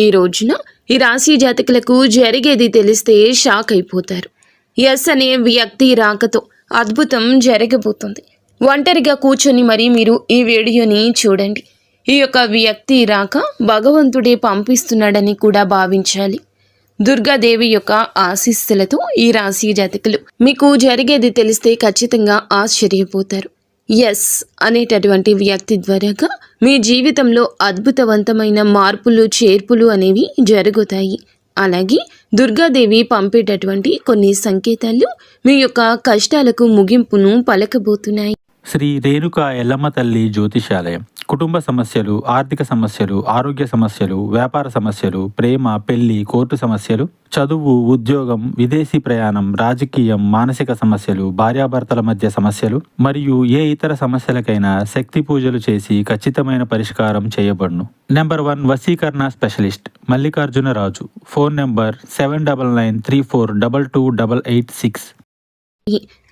ఈ రోజున ఈ రాశి జాతకులకు జరిగేది తెలిస్తే షాక్ అయిపోతారు. ఎస్ అనే వ్యక్తి రాకతో అద్భుతం జరగబోతుంది. ఒంటరిగా కూర్చొని మరి మీరు ఈ వీడియోని చూడండి. ఈ యొక్క వ్యక్తి రాక భగవంతుడే పంపిస్తున్నాడని కూడా భావించాలి. దుర్గాదేవి యొక్క ఆశీస్సులతో ఈ రాశి జాతకులు మీకు జరిగేది తెలిస్తే ఖచ్చితంగా ఆశ్చర్యపోతారు. ఎస్ అనేటటువంటి వ్యక్తి ద్వారాగా మీ జీవితంలో అద్భుతవంతమైన మార్పులు చేర్పులు అనేవి జరుగుతాయి. అలాగే దుర్గాదేవి పంపేటటువంటి కొన్ని సంకేతాలు మీ యొక్క కష్టాలకు ముగింపును పలకబోతున్నాయి. శ్రీ రేణుక ఎల్లమ్మ తల్లి జ్యోతిషాలయం. కుటుంబ సమస్యలు, ఆర్థిక సమస్యలు, ఆరోగ్య సమస్యలు, వ్యాపార సమస్యలు, ప్రేమ, పెళ్లి, కోర్టు సమస్యలు, చదువు, ఉద్యోగం, విదేశీ ప్రయాణం, రాజకీయం, మానసిక సమస్యలు, భార్యాభర్తల మధ్య సమస్యలు మరియు ఏ ఇతర సమస్యలకైనా శక్తి పూజలు చేసి ఖచ్చితమైన పరిష్కారం చేయబడును. నెంబర్ 1 వశీకరణ specialist Mallikarjuna Raju. Phone number 7993422886.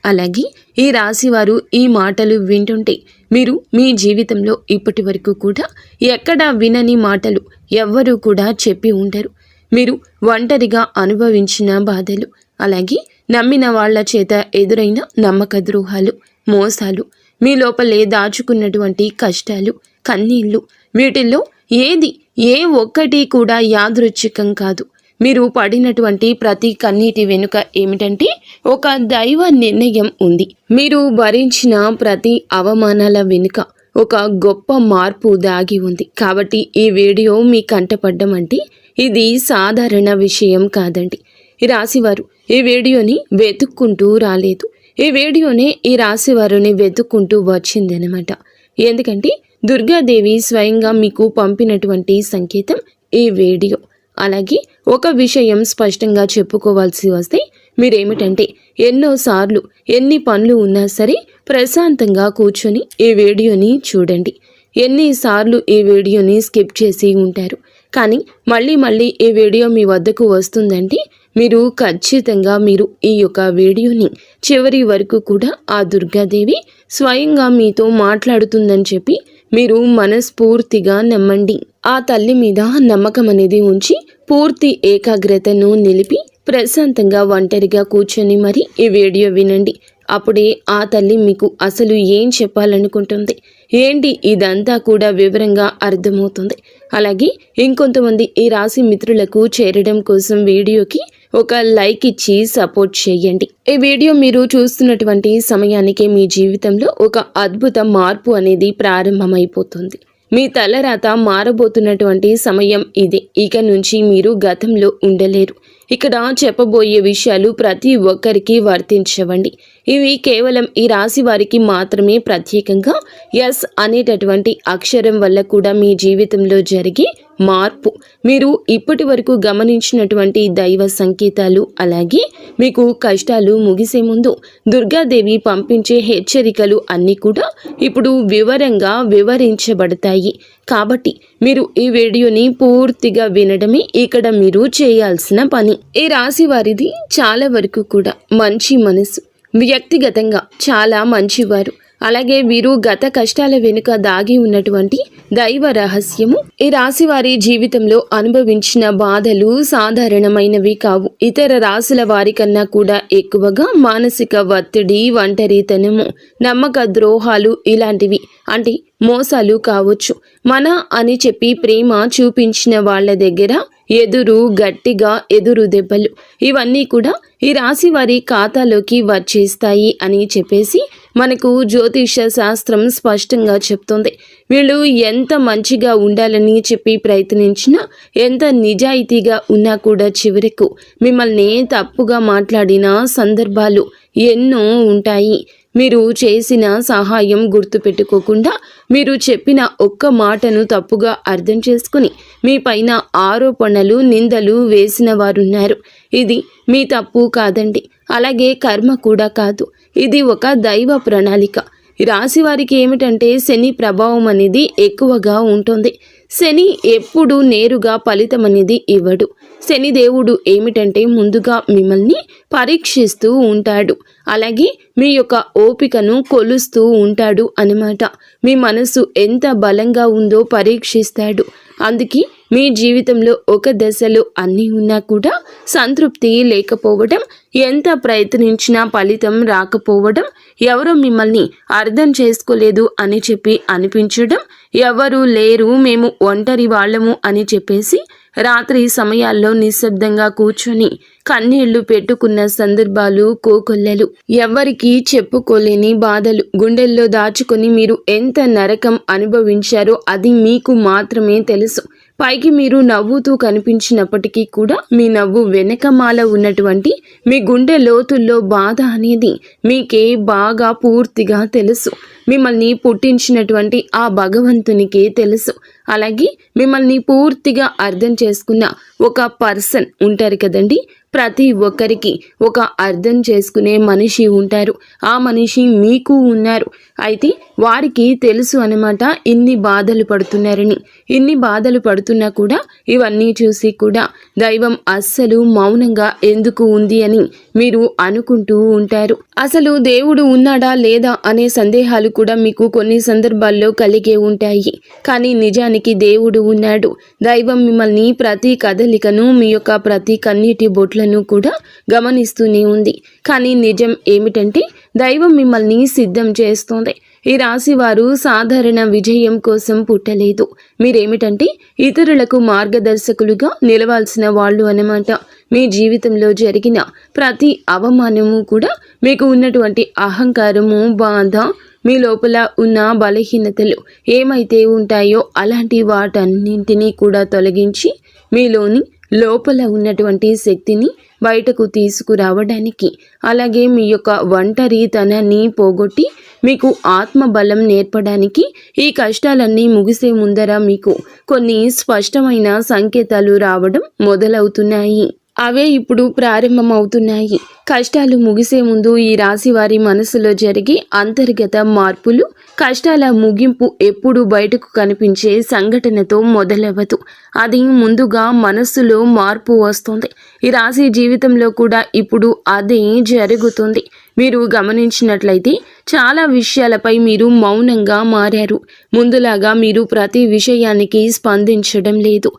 అలాగే ఈ రాశి వారు ఈ మాటలు వింటుంటే మీరు మీ జీవితంలో ఇప్పటి వరకు కూడా ఎక్కడా వినని మాటలు ఎవ్వరూ కూడా చెప్పి ఉండరు. మీరు ఒంటరిగా అనుభవించిన బాధలు, అలాగే నమ్మిన వాళ్ల చేత ఎదురైన నమ్మక ద్రోహాలు, మోసాలు, మీ లోపలే దాచుకున్నటువంటి కష్టాలు, కన్నీళ్లు, వీటిల్లో ఏ ఒక్కటి కూడా యాదృచ్ఛికం కాదు. మీరు పడినటువంటి ప్రతి కన్నీటి వెనుక ఏమిటంటే ఒక దైవ నిర్ణయం ఉంది. మీరు భరించిన ప్రతి అవమానాల వెనుక ఒక గొప్ప మార్పు దాగి ఉంది. కాబట్టి ఈ వీడియో మీ కంటపడ్డం అంటే ఇది సాధారణ విషయం కాదండి. ఈ రాశివారు ఈ వీడియోని వెతుక్కుంటూ రాలేదు. ఈ వీడియోనే ఈ రాశివారుని వెతుక్కుంటూ వచ్చిందనమాట. ఎందుకంటే దుర్గాదేవి స్వయంగా మీకు పంపినటువంటి సంకేతం ఈ వీడియో. అలాగే ఒక విషయం స్పష్టంగా చెప్పుకోవాల్సి వస్తే మీరేమిటంటే ఎన్నోసార్లు ఎన్ని పనులు ఉన్నా సరే ప్రశాంతంగా కూర్చొని ఈ వీడియోని చూడండి. ఎన్నిసార్లు ఈ వీడియోని స్కిప్ చేసి ఉంటారు. కానీ మళ్ళీ ఈ వీడియో మీ వద్దకు వస్తుందంటే మీరు ఖచ్చితంగా ఈ యొక్క వీడియోని చివరి వరకు కూడా ఆ దుర్గాదేవి స్వయంగా మీతో మాట్లాడుతుందని చెప్పి మీరు మనస్ఫూర్తిగా నమ్మండి. ఆ తల్లి మీద నమ్మకం అనేది ఉంచి పూర్తి ఏకాగ్రతను నిలిపి ప్రశాంతంగా ఒంటరిగా కూర్చొని మరి ఈ వీడియో వినండి. అప్పుడే ఆ తల్లి మీకు అసలు ఏం చెప్పాలనుకుంటుంది ఏంటి ఇదంతా కూడా వివరంగా అర్థమవుతుంది. అలాగే ఇంకొంతమంది ఈ రాశి మిత్రులకు చేరడం కోసం వీడియోకి ఒక లైక్ ఇచ్చి సపోర్ట్ చేయండి. ఈ వీడియో మీరు చూస్తున్నటువంటి సమయానికి మీ జీవితంలో ఒక అద్భుత మార్పు అనేది ప్రారంభమైపోతుంది. మీ తలరాత మారబోతున్నటువంటి సమయం ఇది. ఇక నుంచి మీరు గతంలో ఉండలేరు. ఇక్కడ చెప్పబోయే విషయాలు ప్రతి ఒక్కరికి వర్తించవండి. ఇవి కేవలం ఈ రాశి వారికి మాత్రమే ప్రత్యేకంగా ఎస్ అనేటటువంటి అక్షరం వల్ల కూడా మీ జీవితంలో జరిగే మార్పు, మీరు ఇప్పటి వరకు గమనించినటువంటి దైవ సంకేతాలు, అలాగే మీకు కష్టాలు ముగిసే ముందు దుర్గాదేవి పంపించే హెచ్చరికలు అన్నీ కూడా ఇప్పుడు వివరంగా వివరించబడతాయి. కాబట్టి మీరు ఈ వీడియోని పూర్తిగా వినడమే ఇక్కడ మీరు చేయాల్సిన పని. ఈ రాశి వారిది చాలా వరకు కూడా మంచి మనసు, వ్యక్తిగతంగా చాలా మంచివారు. అలాగే వీరు గత కష్టాల వెనుక దాగి ఉన్నటువంటి దైవ రహస్యము. ఈ రాశి వారి జీవితంలో అనుభవించిన బాధలు సాధారణమైనవి కావు. ఇతర రాశుల వారి కన్నా కూడా ఎక్కువగా మానసిక ఒత్తిడి, ఒంటరితనము, నమ్మక ద్రోహాలు ఇలాంటివి అంటే మోసాలు కావచ్చు. మన అని చెప్పి ప్రేమ చూపించిన వాళ్ళ దగ్గర గట్టిగా ఎదురు దెబ్బలు, ఇవన్నీ కూడా ఈ రాశి వారి ఖాతాలోకి వచ్చేస్తాయి అని చెప్పేసి మనకు జ్యోతిష శాస్త్రం స్పష్టంగా చెప్తుంది. వీళ్ళు ఎంత మంచిగా ఉండాలని చెప్పి ప్రయత్నించినా, ఎంత నిజాయితీగా ఉన్నా కూడా చివరకు మిమ్మల్ని తప్పుగా మాట్లాడిన సందర్భాలు ఎన్నో ఉంటాయి. మీరు చేసిన సహాయం గుర్తుపెట్టుకోకుండా మీరు చెప్పిన ఒక్క మాటను తప్పుగా అర్థం చేసుకుని మీ పైన ఆరోపణలు, నిందలు వేసిన వారున్నారు. ఇది మీ తప్పు కాదండి. అలాగే కర్మ కూడా కాదు. ఇది ఒక దైవ ప్రణాళిక. రాశి వారికి ఏమిటంటే శని ప్రభావం అనేది ఎక్కువగా ఉంటుంది. శని ఎప్పుడు నేరుగా ఫలితం అనేది ఇవ్వడు. శని దేవుడు ఏమిటంటే ముందుగా మిమ్మల్ని పరీక్షిస్తూ ఉంటాడు. అలాగే మీ యొక్క ఓపికను కొలుస్తూ ఉంటాడు అన్నమాట. మీ మనసు ఎంత బలంగా ఉందో పరీక్షిస్తాడు. అందుకే మీ జీవితంలో ఒక దశలో అన్నీ ఉన్నా కూడా సంతృప్తి లేకపోవడం, ఎంత ప్రయత్నించినా ఫలితం రాకపోవడం, ఎవరో మిమ్మల్ని అర్థం చేసుకోలేదు అని చెప్పి అనిపించడం, ఎవరు లేరు మేము ఒంటరి వాళ్ళము అని చెప్పేసి రాత్రి సమయాల్లో నిశ్శబ్దంగా కూర్చొని కన్నీళ్లు పెట్టుకున్న సందర్భాలు కోకొల్లలు. ఎవ్వరికీ చెప్పుకోలేని బాధలు గుండెల్లో దాచుకొని మీరు ఎంత నరకం అనుభవించారో అది మీకు మాత్రమే తెలుసు. పైకి మీరు నవ్వుతూ కనిపించినప్పటికీ కూడా మీ నవ్వు వెనకమాల ఉన్నటువంటి మీ గుండె లోతుల్లో బాధ అనేది మీకే బాగా పూర్తిగా తెలుసు. మిమ్మల్ని పుట్టించినటువంటి ఆ భగవంతునికే తెలుసు. అలాగే మిమ్మల్ని పూర్తిగా అర్థం చేసుకున్న ఒక పర్సన్ ఉంటారు కదండి. ప్రతి ఒక్కరికి ఒక అర్థం చేసుకునే మనిషి ఉంటారు. ఆ మనిషి మీకు ఉన్నారు. అయితే వారికి తెలుసు అన్నమాట ఇన్ని బాధలు పడుతున్నారని. ఇన్ని బాధలు పడుతున్నా కూడా ఇవన్నీ చూసి కూడా దైవం అస్సలు మౌనంగా ఎందుకు ఉంది అని మీరు అనుకుంటూ ఉంటారు. అసలు దేవుడు ఉన్నాడా లేదా అనే సందేహాలు కూడా మీకు కొన్ని సందర్భాల్లో కలిగే ఉంటాయి. కానీ నిజానికి దేవుడు ఉన్నాడు. దైవం మిమ్మల్ని ప్రతి కదలికను, మీ యొక్క ప్రతి కన్నీటి బొట్లను కూడా గమనిస్తూనే ఉంది. కానీ నిజం ఏమిటంటే దైవం మిమ్మల్ని సిద్ధం చేస్తోంది. ఈ రాశి వారు సాధారణ విజయం కోసం పుట్టలేదు. మీరేమిటంటే ఇతరులకు మార్గదర్శకులుగా నిలవాల్సిన వాళ్ళు అన్నమాట. మీ జీవితంలో జరిగిన ప్రతి అవమానము కూడా మీకు ఉన్నటువంటి అహంకారము, బాధ, మీ లోపల ఉన్న బలహీనతలు ఏమైతే ఉంటాయో అలాంటి వాటన్నింటినీ కూడా తొలగించి మీలోని లోపల ఉన్నటువంటి శక్తిని బయటకు తీసుకురావడానికి, అలాగే మీ యొక్క ఒంటరితనాన్ని పోగొట్టి మీకు ఆత్మబలం నేర్పడానికి ఈ కష్టాలన్నీ ముగిసే ముందర మీకు కొన్ని స్పష్టమైన సంకేతాలు రావడం మొదలవుతున్నాయి. అవే ఇప్పుడు ప్రారంభమవుతున్నాయి. కష్టాలు ముగిసే ముందు ఈ రాశి వారి మనసులో జరిగే అంతర్గత మార్పులు, కష్టాల ముగింపు ఎప్పుడు బయటకు కనిపించే సంఘటనతో మొదలవ్వదు. అది ముందుగా మనస్సులో మార్పు వస్తుంది. ఈ రాశి జీవితంలో కూడా ఇప్పుడు అదే జరుగుతుంది. మీరు గమనించినట్లయితే చాలా విషయాలపై మీరు మౌనంగా మారారు. ముందులాగా మీరు ప్రతి విషయానికి స్పందించడం లేదు.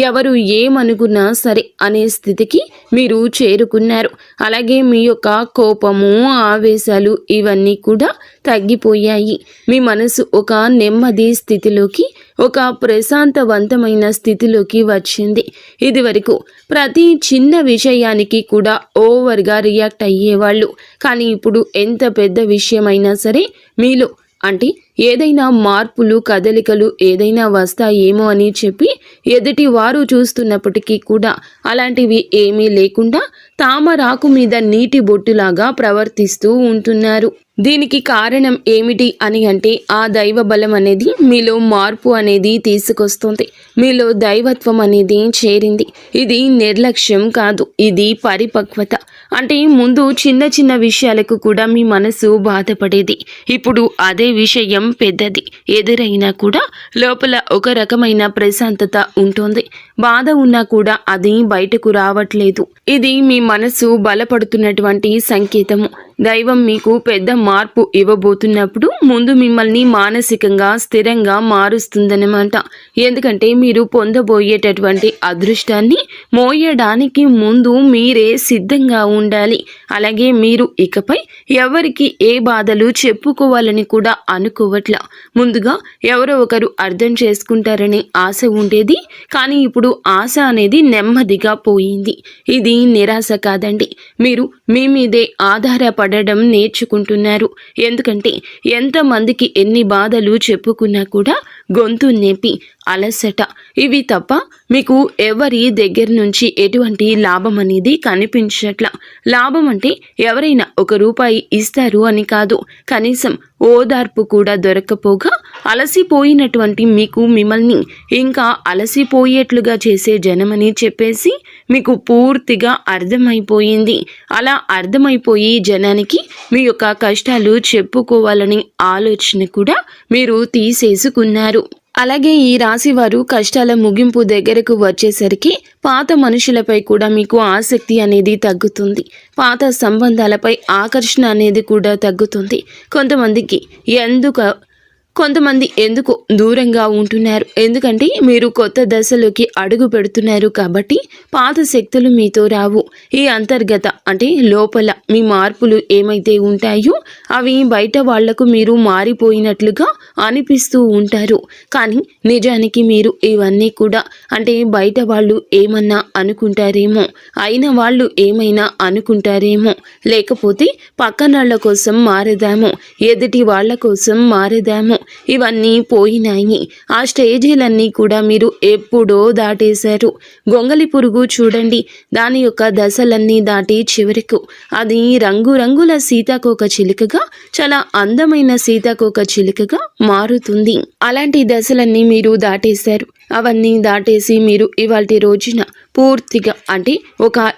ఎవరు ఏమనుకున్నా సరే అనే స్థితికి మీరు చేరుకున్నారు. అలాగే మీ యొక్క కోపము, ఆవేశాలు ఇవన్నీ కూడా తగ్గిపోయాయి. మీ మనసు ఒక నెమ్మది స్థితిలోకి, ఒక ప్రశాంతవంతమైన స్థితిలోకి వచ్చింది. ఇది వరకు ప్రతి చిన్న విషయానికి కూడా ఓవర్గా రియాక్ట్ అయ్యేవాళ్ళు. కానీ ఇప్పుడు ఎంత పెద్ద విషయమైనా సరే మీలో అంటే ఏదైనా మార్పులు, కదలికలు ఏదైనా వస్తాయేమో అని చెప్పి ఎదుటి వారు చూస్తున్నప్పటికీ కూడా అలాంటివి ఏమీ లేకుండా తామరాకు మీద నీటి బొట్టులాగా ప్రవర్తిస్తూ ఉంటున్నారు. దీనికి కారణం ఏమిటి అని అంటే ఆ దైవ బలం అనేది మీలో మార్పు అనేది తీసుకొస్తుంది. మీలో దైవత్వం అనేది చేరింది. ఇది నిర్లక్ష్యం కాదు, ఇది పరిపక్వత. అంటే ముందు చిన్న చిన్న విషయాలకు కూడా మీ మనసు బాధపడేది. ఇప్పుడు అదే విషయం పెద్దది ఎదురైనా కూడా లోపల ఒక రకమైన ప్రశాంతత ఉంటుంది. బాధ ఉన్నా కూడా అది బయటకు రావట్లేదు. ఇది మీ మనసు బలపడుతున్నటువంటి సంకేతము. దైవం మీకు పెద్ద మార్పు ఇవ్వబోతున్నప్పుడు ముందు మిమ్మల్ని మానసికంగా స్థిరంగా మారుస్తుందన్నమాట. ఎందుకంటే మీరు పొందబోయేటటువంటి అదృష్టాన్ని మోయడానికి ముందు మీరే సిద్ధంగా ఉండాలి. అలాగే మీరు ఇకపై ఎవరికి ఏ బాధలు చెప్పుకోవాలని కూడా అనుకోవట్లా. ముందుగా ఎవరో ఒకరు అర్థం చేసుకుంటారనే ఆశ ఉండేది. కానీ ఇప్పుడు ఆశ అనేది నెమ్మదిగా పోయింది. ఇది నిరాశ కాదండి. మీరు మీ మీదే ఆధారపడడం నేర్చుకుంటున్నారు. ఎందుకంటే ఎంతమందికి ఎన్ని బాధలు చెప్పుకున్నా కూడా గొంతు నొప్పి, అలసట ఇవి తప్ప మీకు ఎవరి దగ్గర నుంచి ఎటువంటి లాభం అనేది కనిపించట్లా. లాభం అంటే ఎవరైనా ₹1 ఇస్తారు అని కాదు, కనీసం ఓదార్పు కూడా దొరకపోగా అలసిపోయినటువంటి మీకు మిమ్మల్ని ఇంకా అలసిపోయేట్లుగా చేసే జనమని చెప్పేసి మీకు పూర్తిగా అర్థమైపోయింది. అలా అర్థమైపోయి జనానికి మీ యొక్క కష్టాలు చెప్పుకోవాలని ఆలోచన కూడా మీరు తీసేసుకున్నారు. అలాగే ఈ రాశి వారు కష్టాల ముగింపు దగ్గరకు వచ్చేసరికి పాత మనుషులపై కూడా మీకు ఆసక్తి అనేది తగ్గుతుంది. పాత సంబంధాలపై ఆకర్షణ అనేది కూడా తగ్గుతుంది. కొంతమంది ఎందుకు దూరంగా ఉంటున్నారు, ఎందుకంటే మీరు కొత్త దశలోకి అడుగు పెడుతున్నారు కాబట్టి పాత శక్తులు మీతో రావు. ఈ అంతర్గత అంటే లోపల మీ మార్పులు ఏమైతే ఉంటాయో అవి బయట వాళ్లకు మీరు మారిపోయినట్లుగా అనిపిస్తూ ఉంటారు. కానీ నిజానికి మీరు ఇవన్నీ కూడా అంటే బయట వాళ్ళు ఏమన్నా అనుకుంటారేమో, అయిన వాళ్ళు ఏమైనా అనుకుంటారేమో, లేకపోతే పక్కనాళ్ల కోసం మారదామో, ఎదుటి వాళ్ల కోసం మారదామో, ఇవన్నీ పోయినాయి. ఆ స్టేజీలన్నీ కూడా మీరు ఎప్పుడో దాటేశారు. గొంగలి పురుగు చూడండి, దాని యొక్క దశలన్నీ దాటి చివరకు అది రంగురంగుల సీతాకోక చిలుకగా, చాలా అందమైన సీతాకోక చిలుకగా మారుతుంది. అలాంటి దశలన్నీ మీరు దాటేశారు. అవన్నీ దాటేసి మీరు ఇవాల్టి రోజున పూర్తిగా అంటే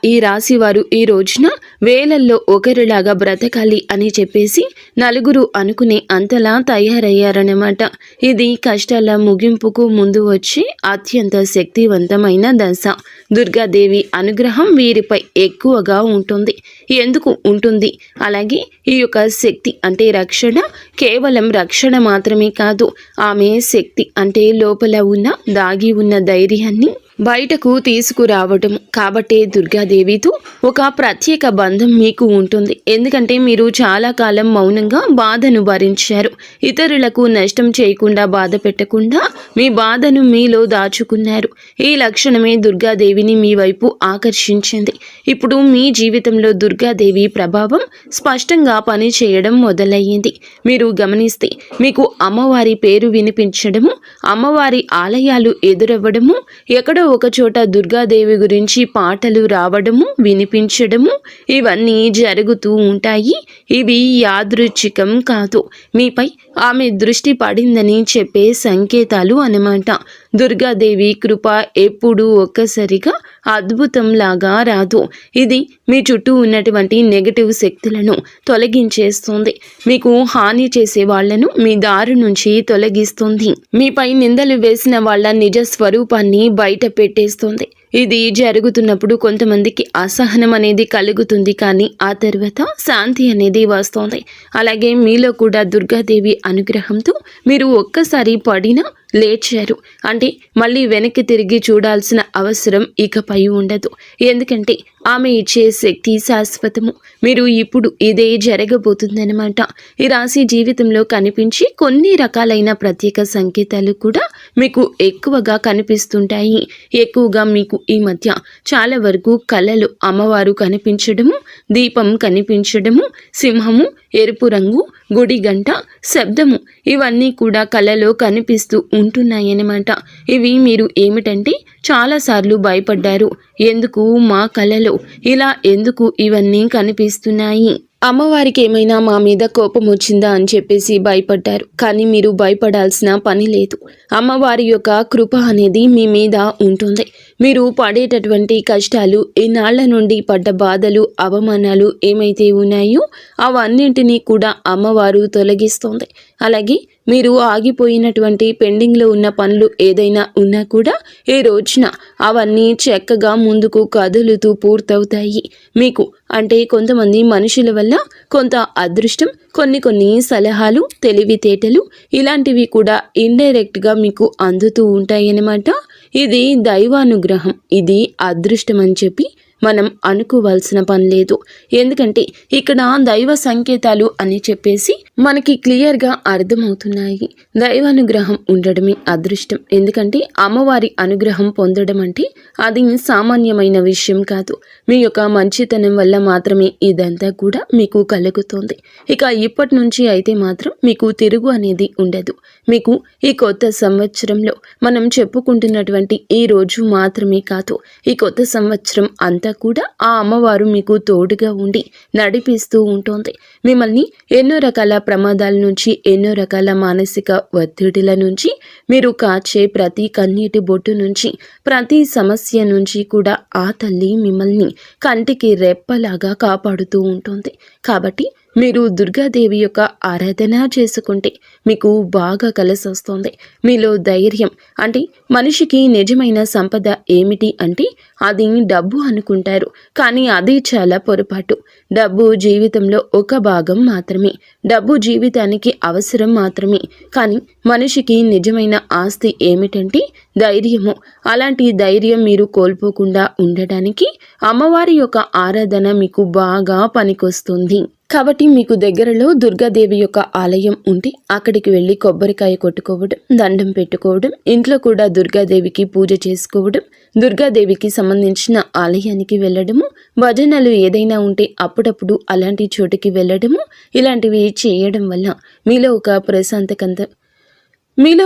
ఈ రాశి వారు ఈ రోజున వేలల్లో ఒకరిలాగా బ్రతకాలి అని చెప్పేసి నలుగురు అనుకునే అంతలా తయారయ్యారన్నమాట. ఇది కష్టాల ముగింపుకు ముందు వచ్చే అత్యంత శక్తివంతమైన దశ. దుర్గాదేవి అనుగ్రహం వీరిపై ఎక్కువగా ఉంటుంది. ఎందుకు ఉంటుంది? అలాగే ఈ యొక్క శక్తి అంటే రక్షణ కేవలం రక్షణ మాత్రమే కాదు, ఆమె శక్తి అంటే లోపల ఉన్న దాగి ఉన్న ధైర్యాన్ని బయటకు తీసుకురావటం. కాబట్టే దుర్గాదేవితో ఒక ప్రత్యేక బంధం మీకు ఉంటుంది. ఎందుకంటే మీరు చాలా కాలం మౌనంగా బాధను భరించారు. ఇతరులకు నష్టం చేయకుండా, బాధ పెట్టకుండా మీ బాధను మీలో దాచుకున్నారు. ఈ లక్షణమే దుర్గాదేవిని మీ వైపు ఆకర్షించింది. ఇప్పుడు మీ జీవితంలో దుర్గాదేవి ప్రభావం స్పష్టంగా పనిచేయడం మొదలయ్యింది. మీరు గమనిస్తే మీకు అమ్మవారి పేరు వినిపించడము, అమ్మవారి ఆలయాలు ఎదురవ్వడము, ఎక్కడో ఒక చోట దుర్గాదేవి గురించి పాటలు రావడము, వినిపించడము, ఇవన్నీ జరుగుతూ ఉంటాయి. ఇవి యాదృచ్ఛికం కాదు, మీపై ఆమె దృష్టి పడిందని చెప్పే సంకేతాలు అన్నమాట. దుర్గాదేవి కృప ఎప్పుడూ ఒక్కసారిగా అద్భుతంలాగా రాదు. ఇది మీ చుట్టూ ఉన్నటువంటి నెగటివ్ శక్తులను తొలగించేస్తుంది. మీకు హాని చేసే వాళ్లను మీ దారి నుంచి తొలగిస్తుంది. మీపై నిందలు వేసిన వాళ్ళ నిజ స్వరూపాన్ని బయట పెట్టేస్తుంది. ఇది జరుగుతున్నప్పుడు కొంతమందికి అసహనం అనేది కలుగుతుంది, కానీ ఆ తర్వాత శాంతి అనేది వస్తుంది. అలాగే మీలో కూడా దుర్గాదేవి అనుగ్రహంతో మీరు ఒక్కసారి పడినా లేచారు అంటే మళ్ళీ వెనక్కి తిరిగి చూడాల్సిన అవసరం ఇకపై ఉండదు. ఎందుకంటే ఆమె ఇచ్చే శక్తి శాశ్వతము. మీరు ఇప్పుడు ఇదే జరగబోతుందన్నమాట. ఈ రాశి జీవితంలో కనిపించి కొన్ని రకాలైన ప్రత్యేక సంకేతాలు కూడా మీకు ఎక్కువగా కనిపిస్తుంటాయి. ఎక్కువగా మీకు ఈ మధ్య చాలా వరకు కళలు అమ్మవారు కనిపించడము, దీపం కనిపించడము, సింహము, ఎరుపు రంగు, గుడి గంట, శబ్దము, ఇవన్నీ కూడా కళలో కనిపిస్తూ ఉంటున్నాయన్నమాట. ఇవి మీరు ఏమిటంటే చాలాసార్లు భయపడ్డారు. ఎందుకు మా కళలో ఇలా ఎందుకు ఇవన్నీ కనిపిస్తున్నాయి, అమ్మవారికి ఏమైనా మా మీద కోపం వచ్చిందా అని చెప్పేసి భయపడ్డారు. కానీ మీరు భయపడాల్సిన పని లేదు. అమ్మవారి యొక్క కృప అనేది మీ మీద ఉంటుంది. మీరు పడేటటువంటి కష్టాలు, ఈనాళ్ల నుండి పడ్డ బాధలు, అవమానాలు ఏమైతే ఉన్నాయో అవన్నింటినీ కూడా అమ్మవారు తొలగిస్తుంది. అలాగే మీరు ఆగిపోయినటువంటి పెండింగ్లో ఉన్న పనులు ఏదైనా ఉన్నా కూడా ఈ రోజున అవన్నీ చక్కగా ముందుకు కదులుతూ పూర్తవుతాయి. మీకు అంటే కొంతమంది మనుషుల వల్ల కొంత అదృష్టం, కొన్ని సలహాలు, తెలివితేటలు ఇలాంటివి కూడా ఇండైరెక్ట్గా మీకు అందుతూ ఉంటాయన్నమాట. ఇది దైవానుగ్రహం, ఇది అదృష్టం అని చెప్పి మనం అనుకోవాల్సిన పని లేదు. ఎందుకంటే ఇక్కడ దైవ సంకేతాలు అని చెప్పేసి మనకి క్లియర్గా అర్థమవుతున్నాయి. దైవానుగ్రహం ఉండడమే అదృష్టం. ఎందుకంటే అమ్మవారి అనుగ్రహం పొందడం అంటే అది సామాన్యమైన విషయం కాదు. మీ యొక్క మంచితనం వల్ల మాత్రమే ఇదంతా కూడా మీకు కలుగుతుంది. ఇక ఇప్పటి నుంచి అయితే మాత్రం మీకు తిరుగు అనేది ఉండదు. మీకు ఈ కొత్త సంవత్సరంలో మనం చెప్పుకుంటున్నటువంటి ఈ రోజు మాత్రమే కాదు, ఈ కొత్త సంవత్సరం అంతా కూడా ఆ అమ్మవారు మీకు తోడుగా ఉండి నడిపిస్తూ ఉంటుంది. మిమ్మల్ని ఎన్నో రకాల ప్రమాదాల నుంచి, ఎన్నో రకాల మానసిక ఒత్తిడిల నుంచి, మీరు కాచే ప్రతి కన్నీటి బొట్టు నుంచి, ప్రతి సమస్య నుంచి కూడా ఆ తల్లి మిమ్మల్ని కంటికి రెప్పలాగా కాపాడుతూ ఉంటుంది. కాబట్టి మీరు దుర్గాదేవి యొక్క ఆరాధన చేసుకుంటే మీకు బాగా కలిసొస్తుంది. మీలో ధైర్యం అంటే మనిషికి నిజమైన సంపద ఏమిటి అంటే అది డబ్బు అనుకుంటారు. కానీ అది చాలా పొరపాటు. డబ్బు జీవితంలో ఒక భాగం మాత్రమే. డబ్బు జీవితానికి అవసరం మాత్రమే. కానీ మనిషికి నిజమైన ఆస్తి ఏమిటంటే ధైర్యము. అలాంటి ధైర్యం మీరు కోల్పోకుండా ఉండడానికి అమ్మవారి యొక్క ఆరాధన మీకు బాగా పనికొస్తుంది. కాబట్టి మీకు దగ్గరలో దుర్గాదేవి యొక్క ఆలయం ఉంటే అక్కడికి వెళ్ళి కొబ్బరికాయ కొట్టుకోవడం, దండం పెట్టుకోవడం, ఇంట్లో కూడా దుర్గాదేవికి పూజ చేసుకోవడం, దుర్గాదేవికి సంబంధించిన ఆలయానికి వెళ్ళడము, భజనలు ఏదైనా ఉంటే అప్పుడప్పుడు అలాంటి చోటుకి వెళ్ళడము, ఇలాంటివి చేయడం వల్ల మీలో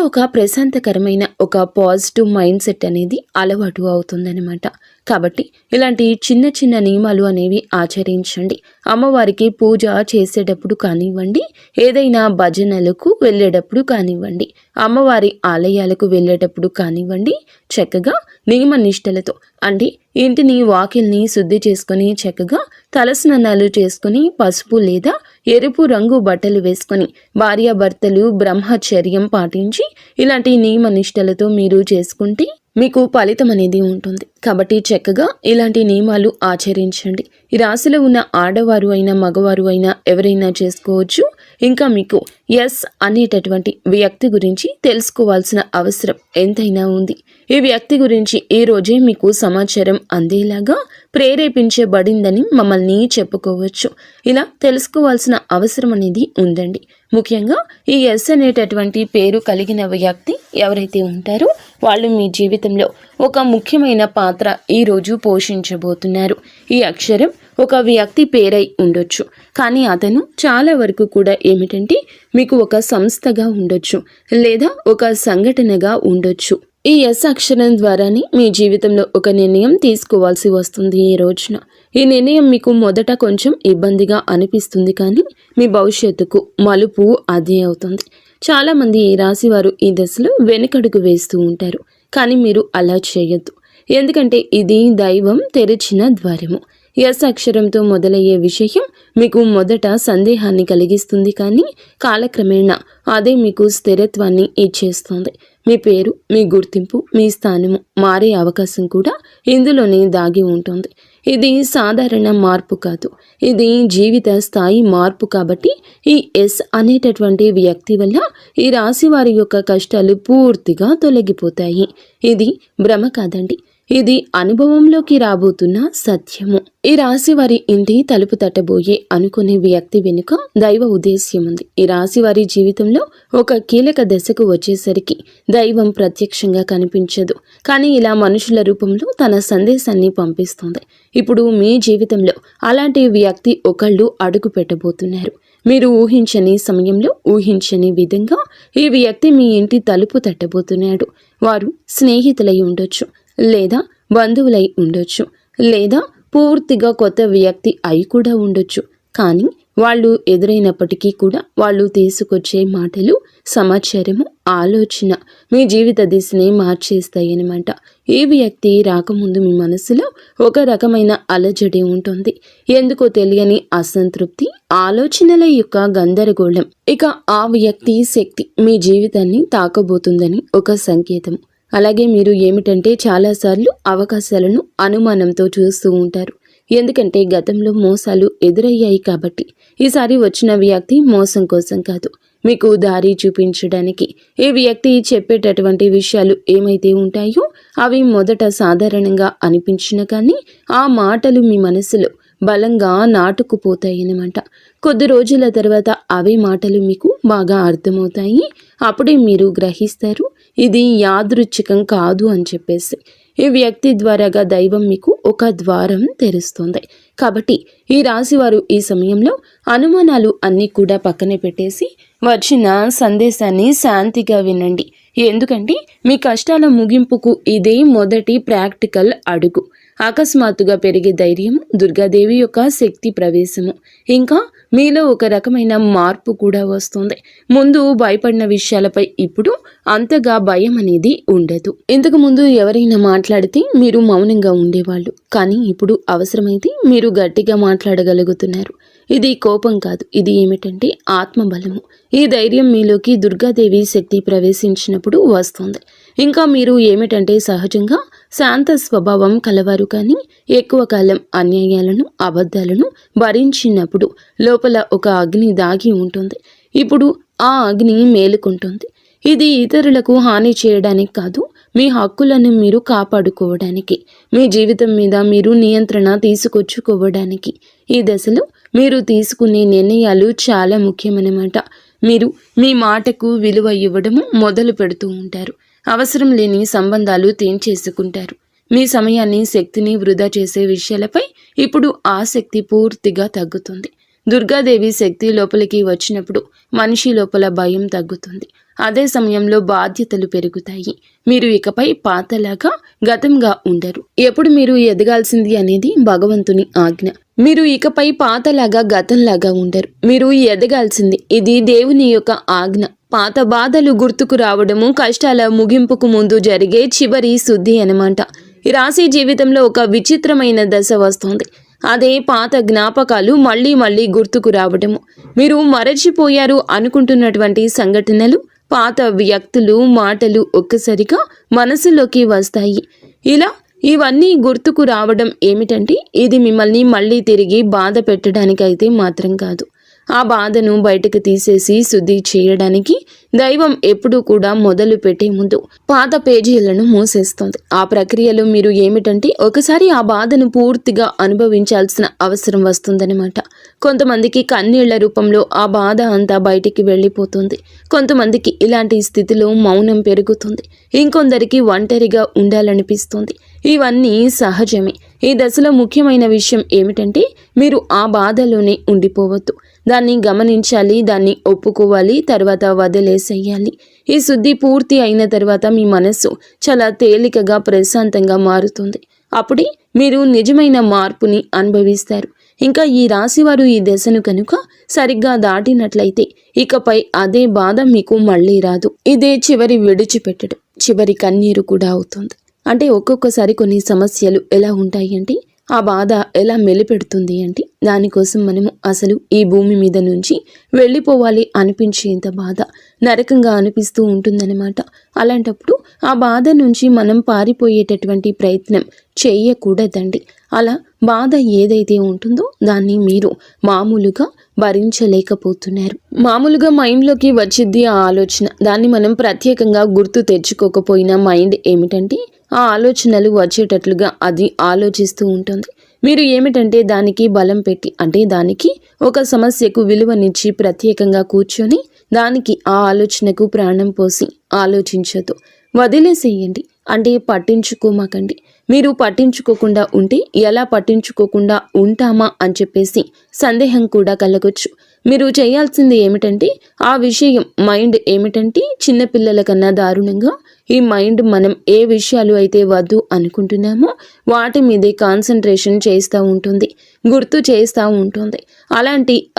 ఒక ప్రశాంతకరమైన ఒక పాజిటివ్ మైండ్ సెట్ అనేది అలవాటు అవుతుందన్నమాట. కాబట్టి ఇలాంటి చిన్న చిన్న నియమాలు అనేవి ఆచరించండి. అమ్మవారికి పూజ చేసేటప్పుడు కానివ్వండి, ఏదైనా భజనలకు వెళ్ళేటప్పుడు కానివ్వండి, అమ్మవారి ఆలయాలకు వెళ్ళేటప్పుడు కానివ్వండి, చక్కగా నియమ నిష్టలతో అంటే ఇంటిని వాకిల్ని శుద్ధి చేసుకొని చక్కగా తలస్నానాలు చేసుకుని పసుపు లేదా ఎరుపు రంగు బట్టలు వేసుకొని భార్యాభర్తలు బ్రహ్మచర్యం పాటించి ఇలాంటి నియమ నిష్టలతో మీరు చేసుకుంటే మీకు ఫలితం అనేది ఉంటుంది. కాబట్టి చక్కగా ఇలాంటి నియమాలు ఆచరించండి. ఈ రాశిలో ఉన్న ఆడవారు అయినా మగవారు అయినా ఎవరైనా చేసుకోవచ్చు. ఇంకా మీకు ఎస్ అనేటటువంటి వ్యక్తి గురించి తెలుసుకోవాల్సిన అవసరం ఎంతైనా ఉంది. ఈ వ్యక్తి గురించి ఈ రోజే మీకు సమాచారం అందేలాగా ప్రేరేపించబడిందని మమ్మల్ని చెప్పుకోవచ్చు. ఇలా తెలుసుకోవాల్సిన అవసరం అనేది ఉందండి. ముఖ్యంగా ఈ ఎస్ అనేటటువంటి పేరు కలిగిన వ్యక్తి ఎవరైతే ఉంటారో వాళ్ళు మీ జీవితంలో ఒక ముఖ్యమైన పాత్ర ఈరోజు పోషించబోతున్నారు. ఈ అక్షరం ఒక వ్యక్తి పేరై ఉండొచ్చు, కానీ అతను చాలా వరకు కూడా ఏమిటంటే మీకు ఒక సంస్థగా ఉండొచ్చు లేదా ఒక సంఘటనగా ఉండొచ్చు. ఈ ఎస్ అక్షరం ద్వారానే మీ జీవితంలో ఒక నిర్ణయం తీసుకోవాల్సి వస్తుంది. ఈ రోజున ఈ నిర్ణయం మీకు మొదట కొంచెం ఇబ్బందిగా అనిపిస్తుంది, కానీ మీ భవిష్యత్తుకు మలుపు అదే అవుతుంది. చాలామంది ఈ రాశి వారు ఈ దశలో వెనుకడుగు వేస్తూ ఉంటారు, కానీ మీరు అలా చేయొద్దు. ఎందుకంటే ఇది దైవం తెరిచిన ద్వారము. ఎస్ అక్షరంతో మొదలయ్యే విషయం మీకు మొదట సందేహాన్ని కలిగిస్తుంది, కానీ కాలక్రమేణా అదే మీకు స్థిరత్వాన్ని ఇచ్చేస్తుంది. మీ పేరు, మీ గుర్తింపు, మీ స్థానము మారే అవకాశం కూడా ఇందులోనే దాగి ఉంటుంది. ఇది సాధారణ మార్పు కాదు, ఇది జీవిత స్థాయి మార్పు. కాబట్టి ఈ ఎస్ అనేటటువంటి వ్యక్తి వల్ల ఈ రాశి వారి యొక్క కష్టాలు పూర్తిగా తొలగిపోతాయి. ఇది భ్రమ కాదండి, ఇది అనుభవంలోకి రాబోతున్న సత్యము. ఈ రాశి వారి ఇంటి తలుపు తట్టబోయే అనుకునే వ్యక్తి వెనుక దైవ ఉద్దేశ్యం ఉంది. ఈ రాశి వారి జీవితంలో ఒక కీలక దశకు వచ్చేసరికి దైవం ప్రత్యక్షంగా కనిపించదు, కానీ ఇలా మనుషుల రూపంలో తన సందేశాన్ని పంపిస్తుంది. ఇప్పుడు మీ జీవితంలో అలాంటి వ్యక్తి ఒకళ్ళు అడుగు పెట్టబోతున్నారు. మీరు ఊహించని సమయంలో ఊహించని విధంగా ఈ వ్యక్తి మీ ఇంటి తలుపు తట్టబోతున్నాడు. వారు స్నేహితులై ఉండొచ్చు, లేదా బంధువులై ఉండొచ్చు, లేదా పూర్తిగా కొత్త వ్యక్తి అయి కూడా ఉండొచ్చు. కానీ వాళ్ళు ఎదురైనప్పటికీ కూడా వాళ్ళు తీసుకొచ్చే మాటలు, సమాచారము, ఆలోచన మీ జీవిత దిశని మార్చేస్తాయన్నమాట. ఈ వ్యక్తి రాకముందు మీ మనసులో ఒక రకమైన అలజడి ఉంటుంది. ఎందుకో తెలియని అసంతృప్తి, ఆలోచనల యొక్క గందరగోళం. ఇక ఆ వ్యక్తి శక్తి మీ జీవితాన్ని తాకబోతుందని ఒక సంకేతం. అలాగే మీరు ఏమిటంటే చాలాసార్లు అవకాశాలను అనుమానంతో చూస్తూ ఉంటారు. ఎందుకంటే గతంలో మోసాలు ఎదురయ్యాయి కాబట్టి. ఈసారి వచ్చిన వ్యక్తి మోసం కోసం కాదు, మీకు దారి చూపించడానికి. ఈ వ్యక్తి చెప్పేటటువంటి విషయాలు ఏమైతే ఉంటాయో అవి మొదట సాధారణంగా అనిపించిన కానీ ఆ మాటలు మీ మనసులో బలంగా నాటుకుపోతాయన్నమాట. కొద్ది రోజుల తర్వాత అవే మాటలు మీకు బాగా అర్థమవుతాయి. అప్పుడే మీరు గ్రహిస్తారు ఇది యాదృచ్ఛికం కాదు అని చెప్పేసి. ఈ వ్యక్తి ద్వారాగా దైవం మీకు ఒక ద్వారం తెరుస్తుంది. కాబట్టి ఈ రాశివారు ఈ సమయంలో అనుమానాలు అన్నీ కూడా పక్కనే పెట్టేసి వచ్చిన సందేశాన్ని శాంతిగా వినండి. ఎందుకంటే మీ కష్టాల ముగింపుకు ఇదే మొదటి ప్రాక్టికల్ అడుగు. అకస్మాత్తుగా పెరిగే ధైర్యం, దుర్గాదేవి యొక్క శక్తి ప్రవేశము, ఇంకా మీలో ఒక రకమైన మార్పు కూడా వస్తుంది. ముందు భయపడిన విషయాలపై ఇప్పుడు అంతగా భయం అనేది ఉండదు. ఇంతకు ముందు ఎవరైనా మాట్లాడితే మీరు మౌనంగా ఉండేవాళ్ళు, కానీ ఇప్పుడు అవసరమైతే మీరు గట్టిగా మాట్లాడగలుగుతున్నారు. ఇది కోపం కాదు, ఇది ఏమిటంటే ఆత్మబలము. ఈ ధైర్యం మీలోకి దుర్గాదేవి శక్తి ప్రవేశించినప్పుడు వస్తుంది. ఇంకా మీరు ఏమిటంటే సహజంగా శాంత స్వభావం కలవారు, కానీ ఎక్కువ కాలం అన్యాయాలను అబద్ధాలను భరించినప్పుడు లోపల ఒక అగ్ని దాగి ఉంటుంది. ఇప్పుడు ఆ అగ్ని మేలుకుంటుంది. ఇది ఇతరులకు హాని చేయడానికి కాదు, మీ హక్కులను మీరు కాపాడుకోవడానికి, మీ జీవితం మీద మీరు నియంత్రణ తీసుకొచ్చుకోవడానికి. ఈ దశలో మీరు తీసుకునే నిర్ణయాలు చాలా ముఖ్యమన్నమాట. మీరు మీ మాటకు విలువ ఇవ్వడము మొదలు పెడుతూ ఉంటారు. అవసరం లేని సంబంధాలు తెంచేసుకుంటారు. మీ సమయాన్ని శక్తిని వృధా చేసే విషయాలపై ఇప్పుడు ఆసక్తి పూర్తిగా తగ్గుతుంది. దుర్గాదేవి శక్తి లోపలికి వచ్చినప్పుడు మనిషి లోపల భయం తగ్గుతుంది. అదే సమయంలో బాధ్యతలు పెరుగుతాయి. మీరు ఇకపై పాతలాగా గతంగా ఉండరు. ఎప్పుడు మీరు ఎదగాల్సింది అనేది భగవంతుని ఆజ్ఞ. మీరు ఇకపై పాతలాగా గతంలాగా ఉండరు. మీరు ఎదగాల్సింది, ఇది దేవుని యొక్క ఆజ్ఞ. పాత బాధలు గుర్తుకు రావడము కష్టాల ముగింపుకు ముందు జరిగే చివరి శుద్ధి అన్నమాట. ఈ రాశి జీవితంలో ఒక విచిత్రమైన దశ వస్తుంది. అదే పాత జ్ఞాపకాలు మళ్ళీ మళ్ళీ గుర్తుకు రావడము. మీరు మరచిపోయారు అనుకుంటున్నటువంటి సంఘటనలు, పాత వ్యక్తులు, మాటలు ఒక్కసారిగా మనసులోకి వస్తాయి. ఇలా ఇవన్నీ గుర్తుకు రావడం ఏమిటంటే ఇది మిమ్మల్ని మళ్ళీ తిరిగి బాధ పెట్టడానికైతే మాత్రం కాదు. ఆ బాధను బయటకు తీసేసి శుద్ధి చేయడానికి దైవం ఎప్పుడూ కూడా మొదలు పెట్టే ముందు పాత పేజీలను మూసేస్తుంది. ఆ ప్రక్రియలో మీరు ఏమిటంటే ఒకసారి ఆ బాధను పూర్తిగా అనుభవించాల్సిన అవసరం వస్తుందన్నమాట. కొంతమందికి కన్నీళ్ల రూపంలో ఆ బాధ అంతా బయటికి వెళ్ళిపోతుంది. కొంతమందికి ఇలాంటి స్థితిలో మౌనం పెరుగుతుంది. ఇంకొందరికి ఒంటరిగా ఉండాలనిపిస్తుంది. ఇవన్నీ సహజమే. ఈ దశలో ముఖ్యమైన విషయం ఏమిటంటే మీరు ఆ బాధలోనే ఉండిపోవద్దు. దాన్ని గమనించాలి, దాన్ని ఒప్పుకోవాలి, తర్వాత వదిలేసేయాలి. ఈ శుద్ధి పూర్తి అయిన తర్వాత మీ మనస్సు చాలా తేలికగా ప్రశాంతంగా మారుతుంది. అప్పుడే మీరు నిజమైన మార్పుని అనుభవిస్తారు. ఇంకా ఈ రాశివారు ఈ దశను కనుక సరిగ్గా దాటినట్లయితే ఇకపై అదే బాధ మీకు మళ్ళీ రాదు. ఇదే చివరి విడిచిపెట్టడం, చివరి కన్నీరు కూడా అవుతుంది. అంటే ఒక్కొక్కసారి కొన్ని సమస్యలు ఎలా ఉంటాయి అంటే ఆ బాధ ఎలా మెలిపెడుతుంది అంటే దానికోసం మనము అసలు ఈ భూమి మీద నుంచి వెళ్ళిపోవాలి అనిపించేంత బాధ నరకంగా అనిపిస్తూ ఉంటుందన్నమాట. అలాంటప్పుడు ఆ బాధ నుంచి మనం పారిపోయేటటువంటి ప్రయత్నం చేయకూడదండి. అలా బాధ ఏదైతే ఉంటుందో దాన్ని మీరు మామూలుగా భరించలేకపోతున్నారు. మామూలుగా మైండ్లోకి వచ్చిద్ది ఆ ఆలోచన. దాన్ని మనం ప్రత్యేకంగా గుర్తు తెచ్చుకోకపోయినా మైండ్ ఏమిటంటే ఆ ఆలోచనలు వచ్చేటట్లుగా అది ఆలోచిస్తూ ఉంటుంది. మీరు ఏమిటంటే దానికి బలం పెట్టి, అంటే దానికి ఒక సమస్యకు విలువనిచ్చి ప్రత్యేకంగా కూర్చొని దానికి ఆ ఆలోచనకు ప్రాణం పోసి ఆలోచించదు. వదిలేసేయండి. అంటే పట్టించుకోమాకండి. మీరు పట్టించుకోకుండా ఉంటే ఎలా పట్టించుకోకుండా ఉంటామా అని చెప్పేసి సందేహం కూడా కలగొచ్చు. మీరు చేయాల్సింది ఏమిటంటే ఆ విషయం మైండ్ ఏమిటంటే చిన్నపిల్లల కన్నా దారుణంగా ఈ మైండ్ మనం ఏ విషయాలు అయితే వద్దు అనుకుంటున్నామో వాటి మీదే కాన్సన్ట్రేషన్ చేస్తూ ఉంటుంది, గుర్తు చేస్తూ ఉంటుంది.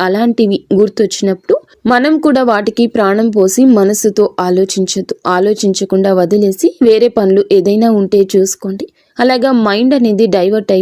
అలాంటివి గుర్తొచ్చినప్పుడు మనం కూడా వాటికి ప్రాణం పోసి మనసుతో ఆలోచించకుండా వదిలేసి వేరే పనులు ఏదైనా ఉంటే చూసుకోండి. అలాగా మైండ్ అనేది డైవర్ట్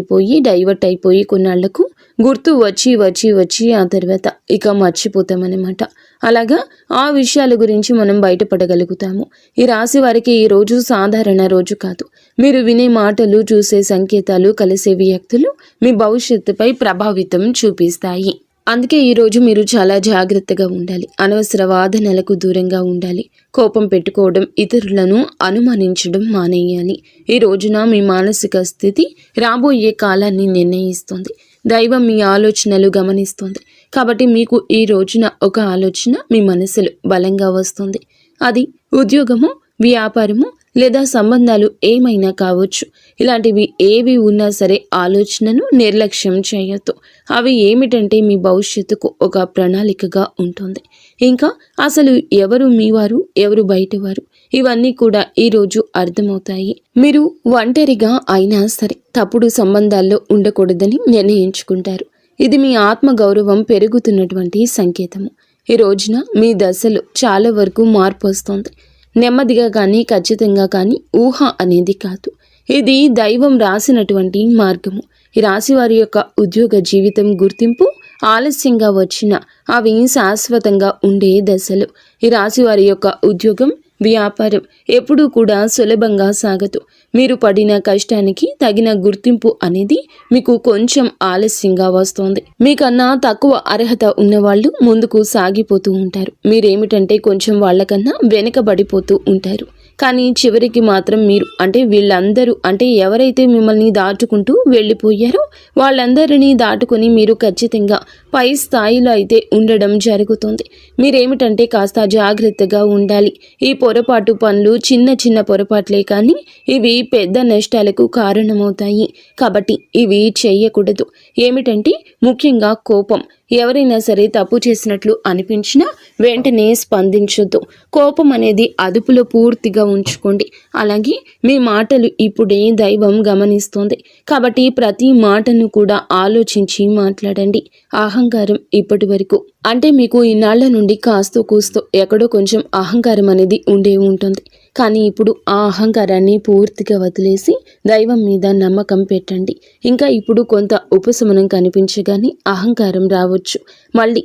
అయిపోయి కొన్నాళ్లకు గుర్తు వచ్చి ఆ తర్వాత ఇక మర్చిపోతామన్నమాట. అలాగా ఆ విషయాల గురించి మనం బయటపడగలుగుతాము. ఈ రాశి వారికి ఈ రోజు సాధారణ రోజు కాదు. మీరు వినే మాటలు, చూసే సంకేతాలు, కలిసే వ్యక్తులు మీ భవిష్యత్తుపై ప్రభావితం చూపిస్తాయి. అందుకే ఈరోజు మీరు చాలా జాగ్రత్తగా ఉండాలి. అనవసర వాదనలకు దూరంగా ఉండాలి. కోపం పెట్టుకోవడం, ఇతరులను అనుమానించడం మానేయాలి. ఈ రోజున మీ మానసిక స్థితి రాబోయే కాలాన్ని నిర్ణయిస్తుంది. దైవం మీ ఆలోచనలు గమనిస్తుంది. కాబట్టి మీకు ఈ రోజున ఒక ఆలోచన మీ మనసులో బలంగా వస్తుంది. అది ఉద్యోగము, వ్యాపారము లేదా సంబంధాలు ఏమైనా కావచ్చు. ఇలాంటివి ఏవి ఉన్నా సరే ఆలోచనను నిర్లక్ష్యం చేయొద్దు. అవి ఏమిటంటే మీ భవిష్యత్తుకు ఒక ప్రణాళికగా ఉంటుంది. ఇంకా అసలు ఎవరు మీవారు, ఎవరు బయటవారు, ఇవన్నీ కూడా ఈరోజు అర్థమవుతాయి. మీరు ఒంటరిగా అయినా సరే తప్పుడు సంబంధాల్లో ఉండకూడదని నిర్ణయించుకుంటారు. ఇది మీ ఆత్మ గౌరవం పెరుగుతున్నటువంటి సంకేతము. ఈ రోజున మీ దశలో చాలా వరకు మార్పు వస్తుంది. నెమ్మదిగా కానీ ఖచ్చితంగా కానీ ఊహ అనేది కాదు. ఇది దైవం రాసినటువంటి మార్గము. ఈ రాశి వారి యొక్క ఉద్యోగ జీవితం గుర్తింపు ఆలస్యంగా వచ్చిన అవి శాశ్వతంగా ఉండే దశలు. ఈ రాశి వారి యొక్క ఉద్యోగం వ్యాపారం ఎప్పుడూ కూడా సులభంగా సాగదు. మీరు పడిన కష్టానికి తగిన గుర్తింపు అనేది మీకు కొంచెం ఆలస్యంగా వస్తుంది. మీకన్నా తక్కువ అర్హత ఉన్నవాళ్ళు ముందుకు సాగిపోతూ ఉంటారు. మీరేమిటంటే కొంచెం వాళ్ళకన్నా వెనుకబడిపోతూ ఉంటారు. కానీ చివరికి మాత్రం మీరు వీళ్ళందరూ ఎవరైతే మిమ్మల్ని దాటుకుంటూ వెళ్ళిపోయారో వాళ్ళందరినీ దాటుకొని మీరు ఖచ్చితంగా పై స్థాయిలో అయితే ఉండడం జరుగుతుంది. మీరేమిటంటే కాస్త జాగ్రత్తగా ఉండాలి. ఈ పొరపాటు పనులు చిన్న చిన్న పొరపాట్లే కానీ ఇవి పెద్ద నష్టాలకు కారణమవుతాయి. కాబట్టి ఇవి చేయకూడదు. ఏమిటంటే ముఖ్యంగా కోపం. ఎవరైనా సరే తప్పు చేసినట్లు అనిపించినా వెంటనే స్పందించొద్దు. కోపం అనేది అదుపులో పూర్తిగా ఉంచుకోండి. అలాగే మీ మాటలు ఇప్పుడే దైవం గమనిస్తోంది. కాబట్టి ప్రతి మాటను కూడా ఆలోచించి మాట్లాడండి. అహంకారం ఇప్పటి వరకు మీకు ఇన్నాళ్ల నుండి కాస్తో కూస్తో ఎక్కడో కొంచెం అహంకారం అనేది ఉండే ఉంటుంది. కానీ ఇప్పుడు ఆ అహంకారాన్ని పూర్తిగా వదిలేసి దైవం మీద నమ్మకం పెట్టండి. ఇంకా ఇప్పుడు కొంత ఉపశమనం కనిపించగానే అహంకారం రావచ్చు. మళ్ళీ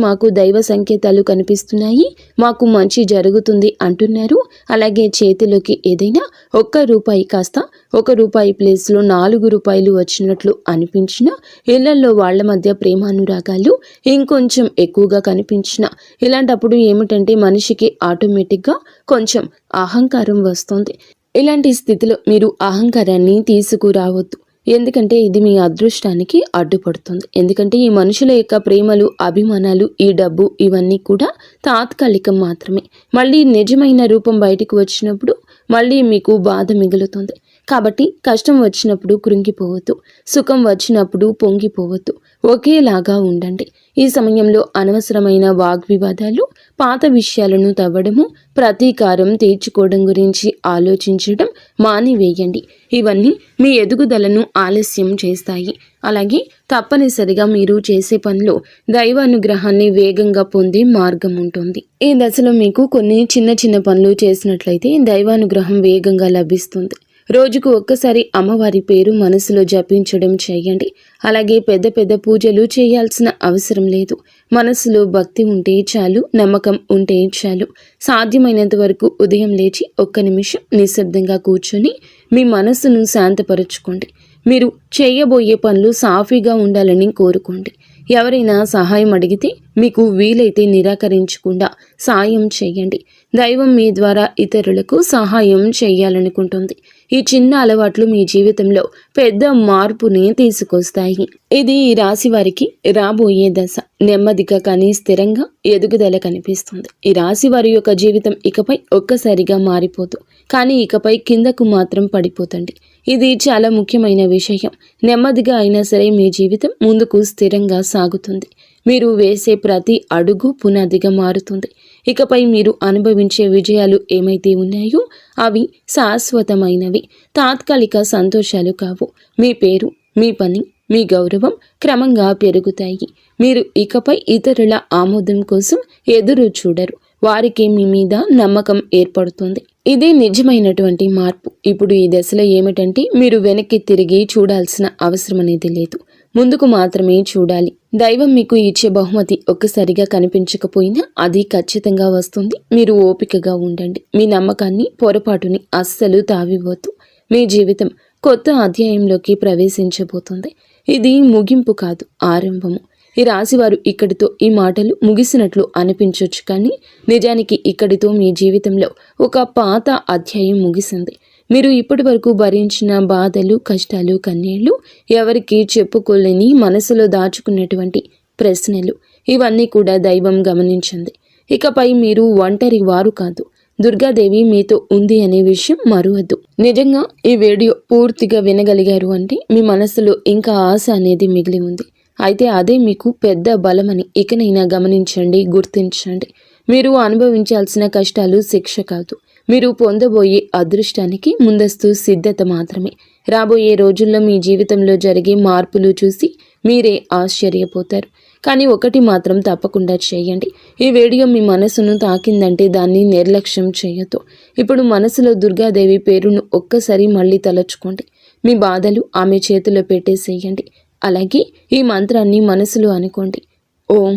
మాకు దైవ సంకేతాలు కనిపిస్తున్నాయి, మాకు మంచి జరుగుతుంది అంటున్నారు. అలాగే చేతిలోకి ఏదైనా ₹1 కాస్త ₹1 ప్లేస్లో ₹4 వచ్చినట్లు అనిపించినా, ఇళ్లలో వాళ్ళ మధ్య ప్రేమానురాగాలు ఇంకొంచెం ఎక్కువగా కనిపించిన ఇలాంటప్పుడు ఏమిటంటే మనిషికి ఆటోమేటిక్గా కొంచెం అహంకారం వస్తుంది. ఇలాంటి స్థితిలో మీరు అహంకారాన్ని తీసుకురావద్దు. ఎందుకంటే ఇది మీ అదృష్టానికి అడ్డుపడుతుంది. ఎందుకంటే ఈ మనుషుల యొక్క ప్రేమలు, అభిమానాలు, ఈ డబ్బు ఇవన్నీ కూడా తాత్కాలికం మాత్రమే. మళ్ళీ నిజమైన రూపం బయటికి వచ్చినప్పుడు మళ్ళీ మీకు బాధ మిగులుతుంది. కాబట్టి కష్టం వచ్చినప్పుడు కృంగిపోవద్దు, సుఖం వచ్చినప్పుడు పొంగిపోవద్దు. ఒకేలాగా ఉండండి. ఈ సమయంలో అనవసరమైన వాగ్వివాదాలు, పాత విషయాలను తవ్వడము, ప్రతీకారం తీర్చుకోవడం గురించి ఆలోచించడం మానివేయండి. ఇవన్నీ మీ ఎదుగుదలను ఆలస్యం చేస్తాయి. అలాగే తప్పనిసరిగా మీరు చేసే పనిలో దైవానుగ్రహాన్ని వేగంగా పొందే మార్గం ఉంటుంది. ఈ దశలో మీకు కొన్ని చిన్న చిన్న పనులు చేసినట్లయితే దైవానుగ్రహం వేగంగా లభిస్తుంది. రోజుకు ఒక్కసారి అమ్మవారి పేరు మనసులో జపించడం చేయండి. అలాగే పెద్ద పెద్ద పూజలు చేయాల్సిన అవసరం లేదు. మనసులో భక్తి ఉంటే చాలు, నమ్మకం ఉంటే చాలు. సాధ్యమైనంత వరకు ఉదయం లేచి 1 నిమిషం నిశ్శబ్దంగా కూర్చొని మీ మనసును శాంతపరచుకోండి. మీరు చేయబోయే పనులు సాఫీగా ఉండాలని కోరుకోండి. ఎవరైనా సహాయం అడిగితే మీకు వీలైతే నిరాకరించకుండా సాయం చేయండి. దైవం మీ ద్వారా ఇతరులకు సహాయం చేయాలనుకుంటుంది. ఈ చిన్న అలవాట్లు మీ జీవితంలో పెద్ద మార్పుని తీసుకొస్తాయి. ఇది ఈ రాశి వారికి రాబోయే దశ. నెమ్మదిగా కానీ స్థిరంగా ఎదుగుదల కనిపిస్తుంది. ఈ రాశి వారి యొక్క జీవితం ఇకపై ఒక్కసారిగా మారిపోదు, కానీ ఇకపై కిందకు మాత్రం పడిపోతండి. ఇది చాలా ముఖ్యమైన విషయం. నెమ్మదిగా అయినా సరే మీ జీవితం ముందుకు స్థిరంగా సాగుతుంది. మీరు వేసే ప్రతి అడుగు పునాదిగా మారుతుంది. ఇకపై మీరు అనుభవించే విజయాలు ఏమైతే ఉన్నాయో అవి శాశ్వతమైనవి, తాత్కాలిక సంతోషాలు కావు. మీ పేరు, మీ పని, మీ గౌరవం క్రమంగా పెరుగుతాయి. మీరు ఇకపై ఇతరుల ఆమోదం కోసం ఎదురు చూడరు. వారికి మీ మీద నమ్మకం ఏర్పడుతుంది. ఇదే నిజమైనటువంటి మార్పు. ఇప్పుడు ఈ దశలో ఏమిటంటే మీరు వెనక్కి తిరిగి చూడాల్సిన అవసరం అనేది లేదు, ముందుకు మాత్రమే చూడాలి. దైవం మీకు ఇచ్చే బహుమతి ఒక్కసారిగా కనిపించకపోయినా అది ఖచ్చితంగా వస్తుంది. మీరు ఓపికగా ఉండండి. మీ నమ్మకాన్ని, పొరపాటుని అస్సలు తావివ్వద్దు. మీ జీవితం కొత్త అధ్యాయంలోకి ప్రవేశించబోతుంది. ఇది ముగింపు కాదు, ఆరంభము. ఈ రాశివారు ఇక్కడితో ఈ మాటలు ముగిసినట్లు అనిపించవచ్చు, కానీ నిజానికి ఇక్కడితో మీ జీవితంలో ఒక పాత అధ్యాయం ముగిసింది. మీరు ఇప్పటి వరకు భరించిన బాధలు, కష్టాలు, కన్నీళ్లు, ఎవరికి చెప్పుకోలేని మనసులో దాచుకున్నటువంటి ప్రశ్నలు, ఇవన్నీ కూడా దైవం గమనించింది. ఇకపై మీరు ఒంటరి వారు కాదు. దుర్గాదేవి మీతో ఉంది అనే విషయం మరువద్దు. నిజంగా ఈ వీడియో పూర్తిగా వినగలిగారు అంటే మీ మనసులో ఇంకా ఆశ అనేది మిగిలి ఉంది. అయితే అదే మీకు పెద్ద బలమని ఇకనైనా గమనించండి, గుర్తించండి. మీరు అనుభవించాల్సిన కష్టాలు శిక్ష కాదు, మీరు పొందబోయే అదృష్టానికి ముందస్తు సిద్ధత మాత్రమే. రాబోయే రోజుల్లో మీ జీవితంలో జరిగే మార్పులు చూసి మీరే ఆశ్చర్యపోతారు. కానీ ఒకటి మాత్రం తప్పకుండా చేయండి. ఈ వీడియో మీ మనసును తాకిందంటే దాన్ని నిర్లక్ష్యం చేయొద్దు. ఇప్పుడు మనసులో దుర్గాదేవి పేరును ఒక్కసారి మళ్ళీ తలచుకోండి. మీ బాధలు ఆమె చేతిలో పెట్టేసేయండి. అలాగే ఈ మంత్రాన్ని మనసులో అనుకోండి. ఓం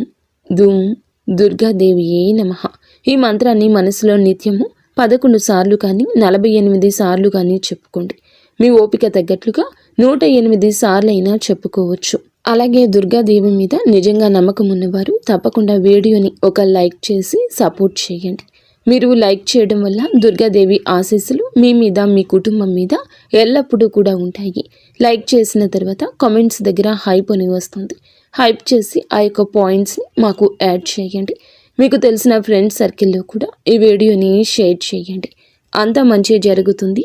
ధూం దుర్గాదేవియే నమః. ఈ మంత్రాన్ని మనసులో నిత్యము 11 సార్లు కానీ 48 సార్లు కానీ చెప్పుకోండి. మీ ఓపిక తగ్గట్లుగా 108 సార్లైనా చెప్పుకోవచ్చు. అలాగే దుర్గాదేవి మీద నిజంగా నమ్మకం ఉన్నవారు తప్పకుండా వీడియోని ఒక లైక్ చేసి సపోర్ట్ చేయండి. మీరు లైక్ చేయడం వల్ల దుర్గాదేవి ఆశీస్సులు మీ మీద మీ కుటుంబం మీద ఎల్లప్పుడూ కూడా ఉంటాయి. లైక్ చేసిన తర్వాత కామెంట్స్ దగ్గర హైప్ అని వస్తుంది. హైప్ చేసి ఆ యొక్క పాయింట్స్ని మాకు యాడ్ చేయండి. మీకు తెలిసిన ఫ్రెండ్స్ సర్కిల్లో కూడా ఈ వీడియోని షేర్ చేయండి. అంతా మంచి జరుగుతుంది.